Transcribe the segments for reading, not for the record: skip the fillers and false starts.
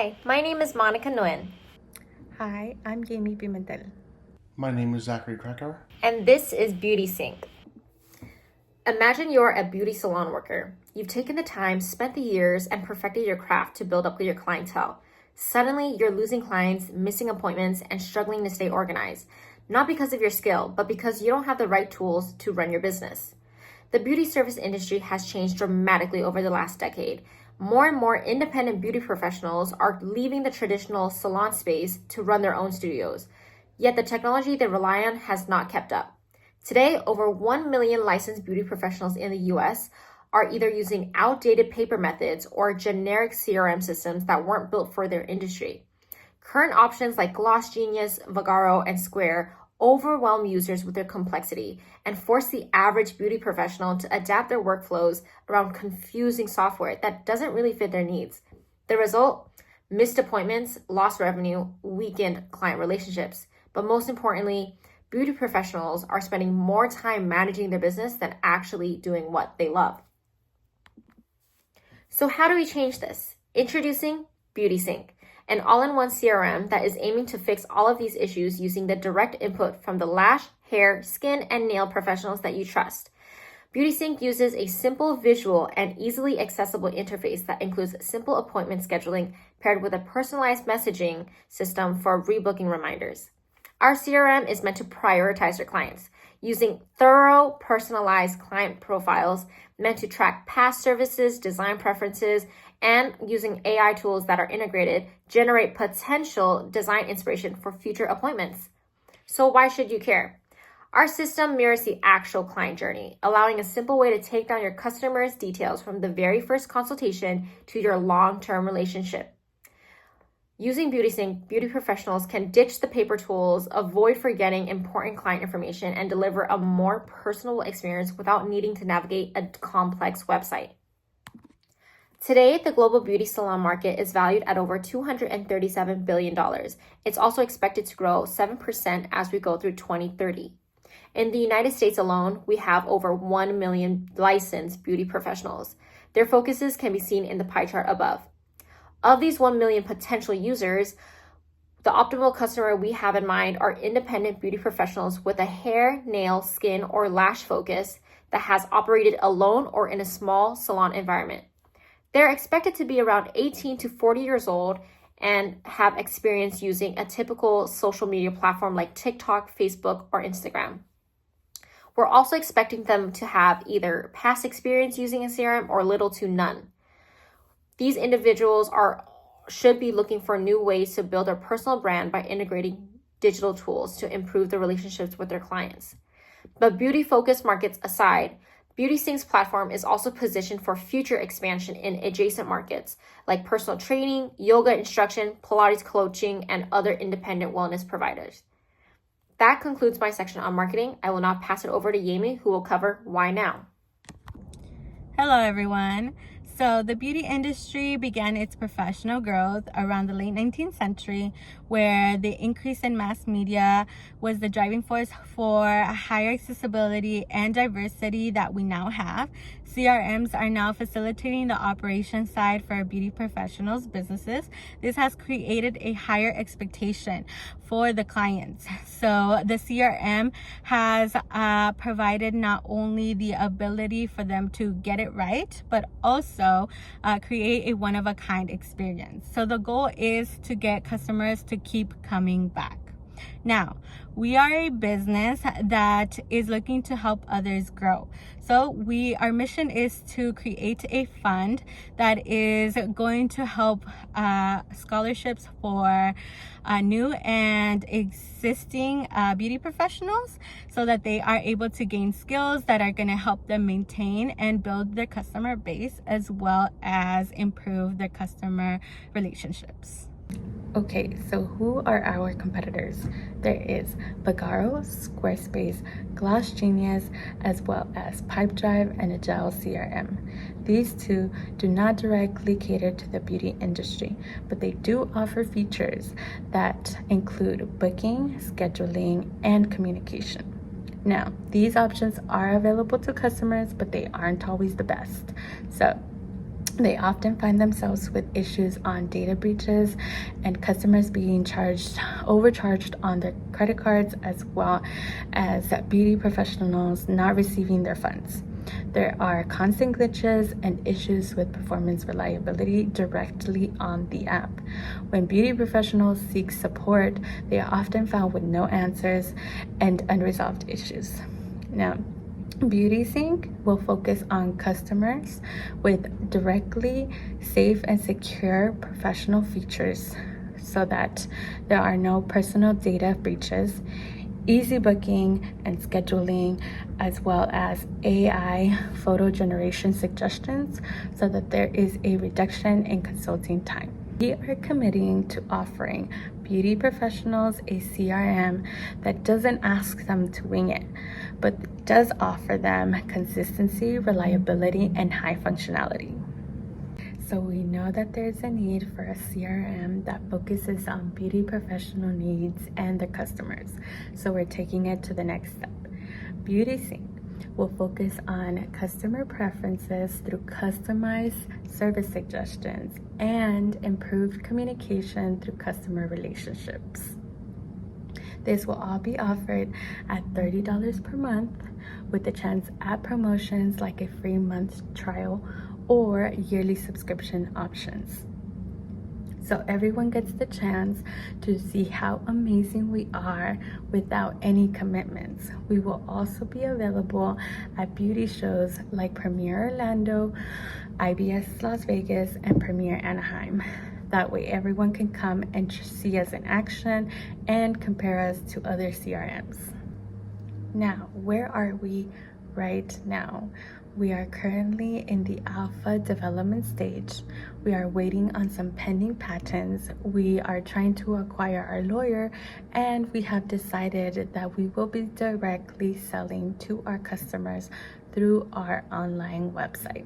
Hi, my name is Monica Nguyen, Hi, I'm Jamie Pimentel. My name is Zachary Krakauer. and this is Beauty Sync. Imagine you're a beauty salon worker. You've taken the time, spent the years, and perfected your craft to build up your clientele. Suddenly, you're losing clients, missing appointments, and struggling to stay organized. Not because of your skill, but because you don't have the right tools to run your business. The beauty service industry has changed dramatically over the last decade. More and more independent beauty professionals are leaving the traditional salon space to run their own studios. Yet the technology they rely on has not kept up. Today, over 1 million licensed beauty professionals in the US are either using outdated paper methods or generic CRM systems that weren't built for their industry. Current options like Gloss Genius, Vagaro, and Square overwhelm users with their complexity and force the average beauty professional to adapt their workflows around confusing software that doesn't really fit their needs. The result? Missed appointments, lost revenue, weakened client relationships. But most importantly, beauty professionals are spending more time managing their business than actually doing what they love. So how do we change this? Introducing Beauty Sync, an all-in-one CRM that is aiming to fix all of these issues using the direct input from the lash, hair, skin, and nail professionals that you trust. Beauty Sync uses a simple visual and easily accessible interface that includes simple appointment scheduling paired with a personalized messaging system for rebooking reminders. Our CRM is meant to prioritize your clients, using thorough, personalized client profiles meant to track past services, design preferences, and using AI tools that are integrated, generate potential design inspiration for future appointments. So why should you care? Our system mirrors the actual client journey, allowing a simple way to take down your customers' details from the very first consultation to your long-term relationship. Using Beauty Sync, beauty professionals can ditch the paper tools, avoid forgetting important client information, and deliver a more personal experience without needing to navigate a complex website. Today, the global beauty salon market is valued at over $237 billion. It's also expected to grow 7% as we go through 2030. In the United States alone, we have over 1 million licensed beauty professionals. Their focuses can be seen in the pie chart above. Of these 1 million potential users, the optimal customer we have in mind are independent beauty professionals with a hair, nail, skin, or lash focus that has operated alone or in a small salon environment. They're expected to be around 18 to 40 years old and have experience using a typical social media platform like TikTok, Facebook, or Instagram. We're also expecting them to have either past experience using a CRM or little to none. These individuals should be looking for new ways to build their personal brand by integrating digital tools to improve their relationships with their clients. But beauty-focused markets aside, Beauty Sync's platform is also positioned for future expansion in adjacent markets like personal training, yoga instruction, Pilates coaching, and other independent wellness providers. That concludes my section on marketing. I will now pass it over to Yemi, who will cover why now. Hello, everyone. So the beauty industry began its professional growth around the late 19th century, where the increase in mass media was the driving force for higher accessibility and diversity that we now have. CRMs are now facilitating the operation side for beauty professionals' businesses. This has created a higher expectation for the clients. So the CRM has provided not only the ability for them to get it right, but also create a one-of-a-kind experience. So the goal is to get customers to keep coming back. Now, we are a business that is looking to help others grow. So our mission is to create a fund that is going to help scholarships for new and existing beauty professionals so that they are able to gain skills that are going to help them maintain and build their customer base as well as improve their customer relationships. Okay, so who are our competitors? There is Vagaro, Squarespace, Gloss Genius, as well as Pipedrive and Agile CRM. These two do not directly cater to the beauty industry, but they do offer features that include booking, scheduling, and communication. Now, these options are available to customers, but they aren't always the best. So They often find themselves with issues on data breaches and customers being overcharged on their credit cards, as well as beauty professionals not receiving their funds. There are constant glitches and issues with performance reliability directly on the app. When beauty professionals seek support, they are often found with no answers and unresolved issues. Now, BeautySync will focus on customers with directly safe and secure professional features so that there are no personal data breaches, easy booking and scheduling, as well as AI photo generation suggestions so that there is a reduction in consulting time. We are committing to offering beauty professionals a CRM that doesn't ask them to wing it, but does offer them consistency, reliability, and high functionality. So we know that there's a need for a CRM that focuses on beauty professional needs and their customers. So we're taking it to the next step. BeautySync will focus on customer preferences through customized service suggestions and improved communication through customer relationships. This will all be offered at $30 per month with the chance at promotions like a free month trial or yearly subscription options. So everyone gets the chance to see how amazing we are without any commitments. We will also be available at beauty shows like Premiere Orlando, IBS Las Vegas, and Premiere Anaheim. That way everyone can come and see us in action and compare us to other CRMs. Now, where are we right now? We are currently in the alpha development stage. We are waiting on some pending patents. We are trying to acquire our lawyer, and we have decided that we will be directly selling to our customers through our online website.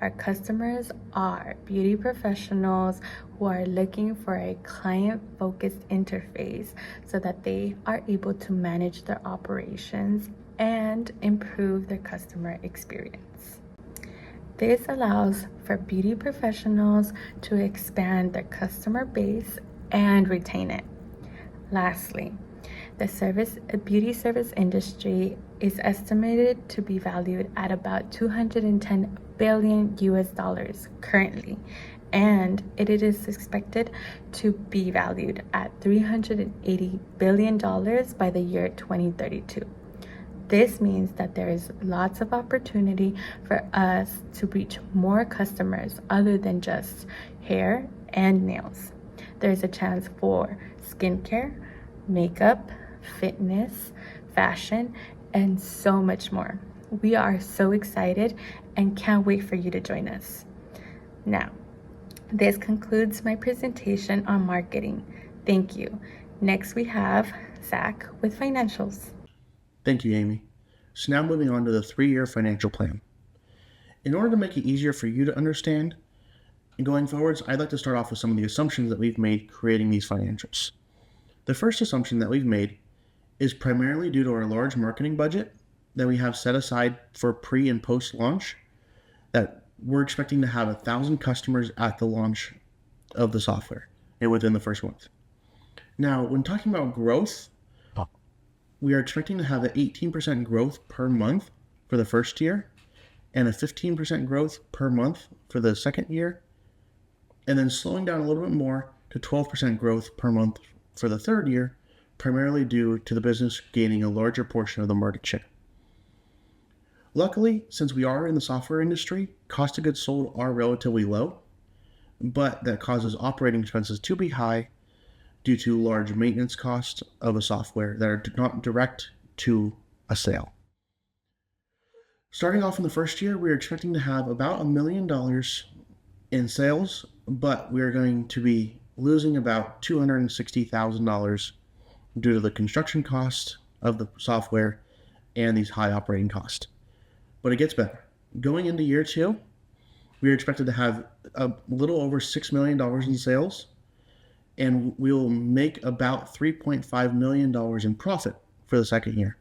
Our customers are beauty professionals who are looking for a client-focused interface so that they are able to manage their operations and improve their customer experience. This allows for beauty professionals to expand their customer base and retain it. Lastly, the beauty service industry is estimated to be valued at about 210 billion US dollars currently, and it is expected to be valued at $380 billion by the year 2032. This means that there is lots of opportunity for us to reach more customers other than just hair and nails. There's a chance for skincare, makeup, fitness, fashion, and so much more. We are so excited and can't wait for you to join us. Now, this concludes my presentation on marketing. Thank you. Next, we have Zach with financials. Thank you, Amy. So now moving on to the 3-year financial plan. In order to make it easier for you to understand, going forwards, I'd like to start off with some of the assumptions that we've made creating these financials. The first assumption that we've made is primarily due to our large marketing budget that we have set aside for pre and post launch, that we're expecting to have 1,000 customers at the launch of the software and within the first month. Now, when talking about growth, we are expecting to have an 18% growth per month for the first year and a 15% growth per month for the second year, and then slowing down a little bit more to 12% growth per month for the third year, primarily due to the business gaining a larger portion of the market share. Luckily, since we are in the software industry, cost of goods sold are relatively low, but that causes operating expenses to be high due to large maintenance costs of a software that are not direct to a sale. Starting off in the first year, we're expecting to have about $1 million in sales, but we're going to be losing about $260,000 due to the construction cost of the software and these high operating costs. But it gets better. Going into year 2, we are expected to have a little over $6 million in sales, and we'll make about $3.5 million in profit for the second year.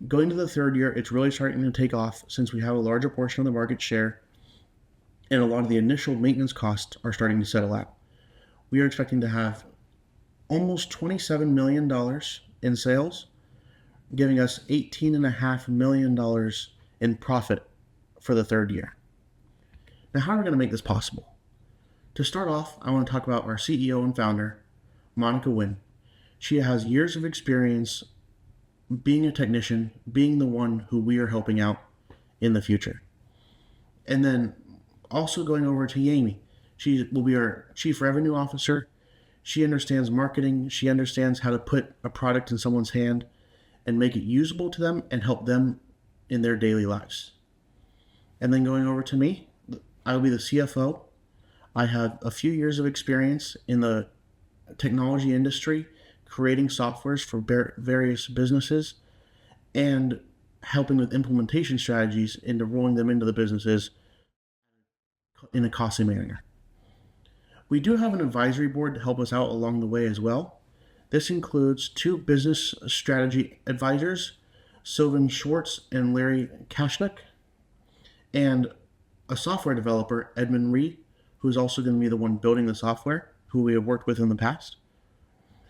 Going to the third year, it's really starting to take off since we have a larger portion of the market share and a lot of the initial maintenance costs are starting to settle out. We are expecting to have almost $27 million in sales, giving us $18.5 million in profit for the third year. Now, how are we going to make this possible? To start off, I want to talk about our CEO and founder, Monica Nguyen. She has years of experience being a technician, being the one who we are helping out in the future. And then also going over to Yami. She will be our Chief Revenue Officer. She understands marketing. She understands how to put a product in someone's hand and make it usable to them and help them in their daily lives. And then going over to me, I will be the CFO. I have a few years of experience in the technology industry, creating softwares for various businesses and helping with implementation strategies into rolling them into the businesses in a costly manner. We do have an advisory board to help us out along the way as well. This includes 2 business strategy advisors, Sylvan Schwartz and Larry Kashnik, and a software developer, Edmund Reed, who's also going to be the one building the software, who we have worked with in the past.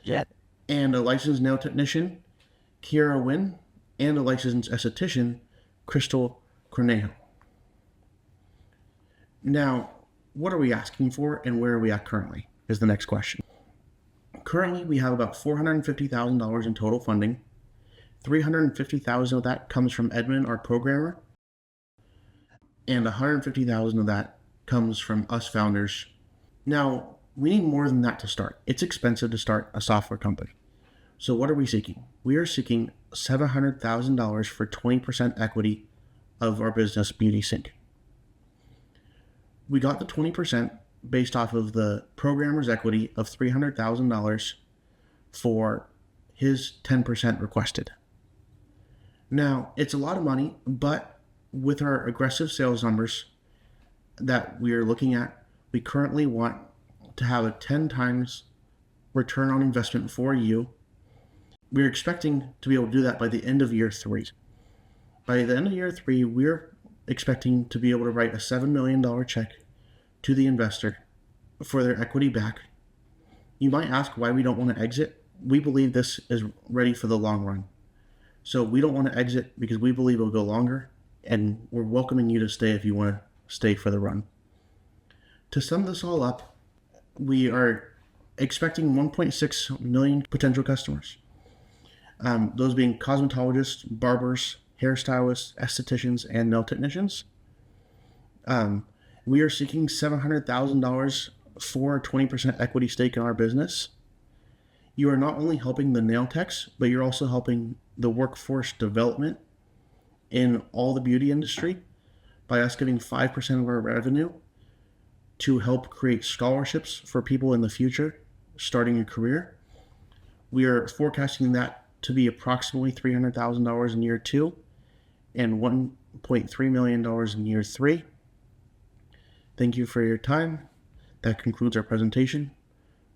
Yeah. And a licensed nail technician, Kiera Nguyen, and a licensed esthetician, Crystal Cornejo. Now, what are we asking for and where are we at currently is the next question. Currently, we have about $450,000 in total funding. $350,000 of that comes from Edmund, our programmer, and $150,000 of that comes from us founders. Now, we need more than that to start. It's expensive to start a software company. So what are we seeking? We are seeking $700,000 for 20% equity of our business, Beauty Sync. We got the 20% based off of the programmer's equity of $300,000 for his 10% requested. Now, it's a lot of money, but with our aggressive sales numbers that we are looking at, we currently want to have a 10 times return on investment for you. We're expecting to be able to do that by the end of year 3. By the end of year 3, we're expecting to be able to write a $7 million check to the investor for their equity back. You might ask why we don't want to exit. We believe this is ready for the long run. So we don't want to exit because we believe it'll go longer, and we're welcoming you to stay if you want to stay for the run. To sum this all up, we are expecting 1.6 million potential customers. Those being cosmetologists, barbers, hairstylists, estheticians, and nail technicians. We are seeking $700,000 for a 20% equity stake in our business. You are not only helping the nail techs, but you're also helping the workforce development in all the beauty industry by us giving 5% of our revenue to help create scholarships for people in the future starting a career. We are forecasting that to be approximately $300,000 in year 2 and $1.3 million in year 3. Thank you for your time. That concludes our presentation.